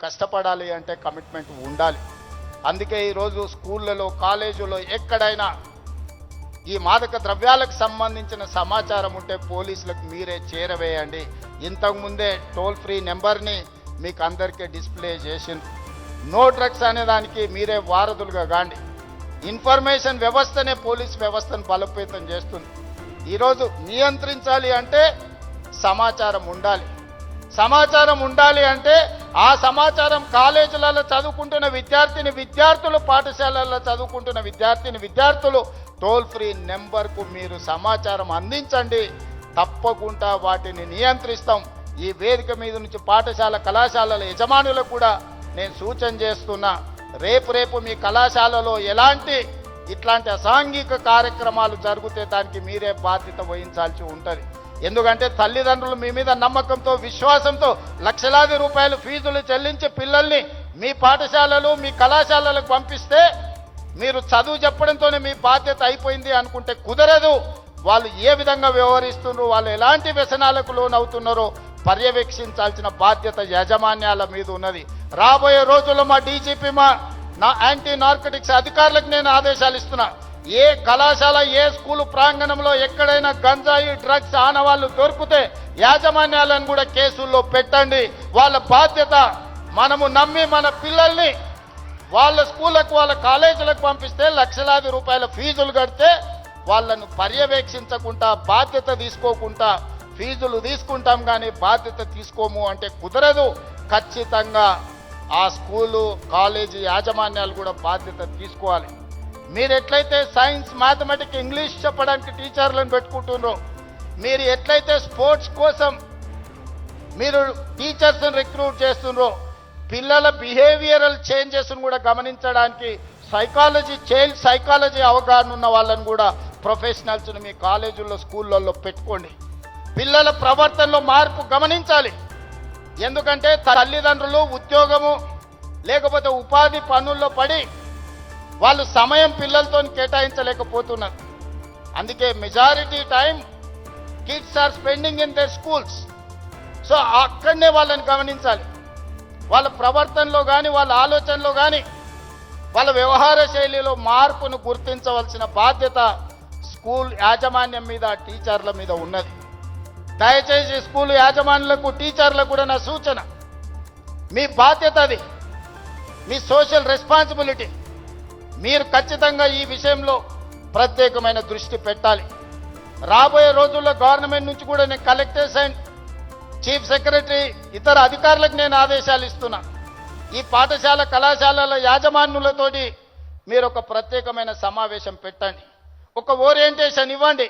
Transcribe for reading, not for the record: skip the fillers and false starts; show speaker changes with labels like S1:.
S1: కష్టపడాలి అంటే కమిట్మెంట్ ఉండాలి. అందుకే ఈరోజు స్కూళ్ళలో కాలేజీలో ఎక్కడైనా ఈ మాదక ద్రవ్యాలకు సంబంధించిన సమాచారం ఉంటే పోలీసులకు మీరే చేరవేయండి. ఇంతకుముందే టోల్ ఫ్రీ నెంబర్ని మీకు అందరికీ డిస్ప్లే చేసింది. నో డ్రగ్స్ అనే దానికి మీరే వారధులుగా కాండి. ఇన్ఫర్మేషన్ వ్యవస్థనే పోలీస్ వ్యవస్థను బలోపేతం చేస్తుంది. ఈరోజు నియంత్రించాలి అంటే సమాచారం ఉండాలి. సమాచారం ఉండాలి అంటే ఆ సమాచారం కాలేజీలలో చదువుకుంటున్న విద్యార్థులు పాఠశాలల్లో చదువుకుంటున్న విద్యార్థులు టోల్ ఫ్రీ నెంబర్కు మీరు సమాచారం అందించండి. తప్పకుండా వాటిని నియంత్రిస్తాం. ఈ వేదిక మీద నుంచి పాఠశాల కళాశాలల యజమానులకు కూడా నేను సూచన చేస్తున్నా, రేపు మీ కళాశాలలో ఇట్లాంటి అసాంఘిక కార్యక్రమాలు జరిగితే దానికి మీరే బాధ్యత వహించాల్సి ఉంటుంది. ఎందుకంటే తల్లిదండ్రులు మీ మీద నమ్మకంతో విశ్వాసంతో లక్షలాది రూపాయలు ఫీజులు చెల్లించి పిల్లల్ని మీ పాఠశాలలు మీ కళాశాలలకు పంపిస్తే మీరు చదువు చెప్పడంతోనే మీ బాధ్యత అయిపోయింది అనుకుంటే కుదరదు. వాళ్ళు ఏ విధంగా వ్యవహరిస్తున్నారో, వాళ్ళు ఎలాంటి వ్యసనాలకు లోనవుతున్నారో పర్యవేక్షించాల్సిన బాధ్యత యాజమాన్యాల మీద ఉన్నది. రాబోయే రోజుల్లో మా డీజీపీ నా యాంటీ నార్కటిక్స్ అధికారులకు నేను ఆదేశాలు ఇస్తున్నా. ఏ కళాశాల ఏ స్కూలు ప్రాంగణంలో ఎక్కడైనా గంజాయి డ్రగ్స్ ఆనవాళ్ళు దొరికితే యాజమాన్యాలను కూడా కేసుల్లో పెట్టండి. వాళ్ళ బాధ్యత. మనము నమ్మి మన పిల్లల్ని వాళ్ళ స్కూళ్ళకు వాళ్ళ కాలేజీలకు పంపిస్తే లక్షలాది రూపాయల ఫీజులు కడితే వాళ్ళను పర్యవేక్షించకుండా బాధ్యత తీసుకోకుండా ఫీజులు తీసుకుంటాం కానీ బాధ్యత తీసుకోము అంటే కుదరదు. ఖచ్చితంగా ఆ స్కూలు కాలేజీ యాజమాన్యాలు కూడా బాధ్యత తీసుకోవాలి. మీరు ఎట్లయితే సైన్స్ మ్యాథమెటిక్స్ ఇంగ్లీష్ చెప్పడానికి టీచర్లను పెట్టుకుంటున్నారో, మీరు ఎట్లయితే స్పోర్ట్స్ కోసం మీరు టీచర్స్ని రిక్రూట్ చేస్తున్నారో, పిల్లల బిహేవియరల్ చేంజెస్ను కూడా గమనించడానికి చైల్డ్ సైకాలజీ అవగాహన ఉన్న వాళ్ళని కూడా ప్రొఫెషనల్స్ని మీ కాలేజీల్లో స్కూళ్ళల్లో పెట్టుకోండి. పిల్లల ప్రవర్తనలో మార్పు గమనించాలి. ఎందుకంటే తల్లిదండ్రులు ఉద్యోగము లేకపోతే ఉపాధి పనుల్లో పడి వాళ్ళు సమయం పిల్లలతో కేటాయించలేకపోతున్నారు. అందుకే majority time kids are spending in their schools. So అక్కడనే వాళ్ళని గమనించాలి. వాళ్ళ ప్రవర్తనలో కానీ వాళ్ళ ఆలోచనలో కానీ వాళ్ళ వ్యవహార శైలిలో మార్పును గుర్తించవలసిన బాధ్యత స్కూల్ యాజమాన్యం మీద టీచర్ల మీద ఉన్నది. దయచేసి స్కూల్ యాజమాన్యులకు టీచర్లకు కూడా నా సూచన, మీ బాధ్యత అది, మీ సోషల్ రెస్పాన్సిబిలిటీ. మీరు ఖచ్చితంగా ఈ విషయంలో ప్రత్యేకమైన దృష్టి పెట్టాలి. రాబోయే రోజుల్లో గవర్నమెంట్ నుంచి కూడా నేను కలెక్టర్స్ అండ్ చీఫ్ సెక్రటరీ ఇతర అధికారులకు నేను ఆదేశాలు ఇస్తున్నా. ఈ పాఠశాల కళాశాలల యాజమాన్యులతోటి మీరు ఒక ప్రత్యేకమైన సమావేశం పెట్టండి, ఒక ఓరియంటేషన్ ఇవ్వండి.